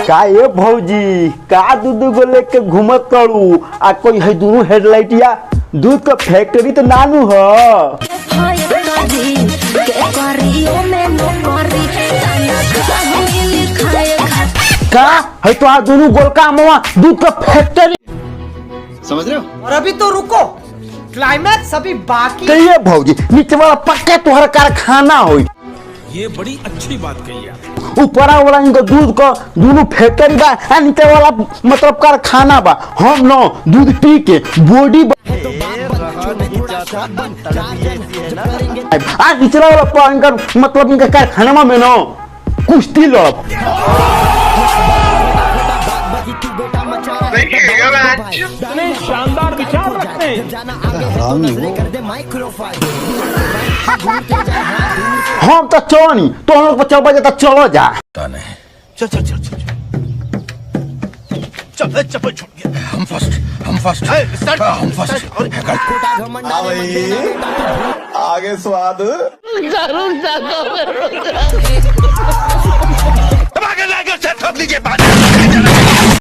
का ये भौजी का दूध को लेके घूमत करू आ कोई है दोनों हेडलाइट या दूध का फैक्ट्री तो नानू है का है तो आ दोनों गोलका मवा दूध का फैक्ट्री समझ रहे हो। और अभी तो रुको, क्लाइमैक्स अभी बाकी। तो ये भौजी नीचे वाला पक्का तुम्हारा कारखाना हो। ये बड़ी अच्छी बात कही है। ऊपर वाला इनका दूध का दोनों फैक्ट्री बा आ नीचे वाला मतलब कारखाना बा। हम ना दूध पी के बॉडी आ नीचे वाला इनका मतलब इनका कारखाना में ना कुश्ती लड़ब। इतने शानदार विचार रखते हैं। हम तो चलो नहीं तो हम लोग 4 बजे तक चलो जा। चल चल चल चल चल चप्पल छूट गया। हम फर्स्ट हम फर्स्ट आगे स्वाद जरूर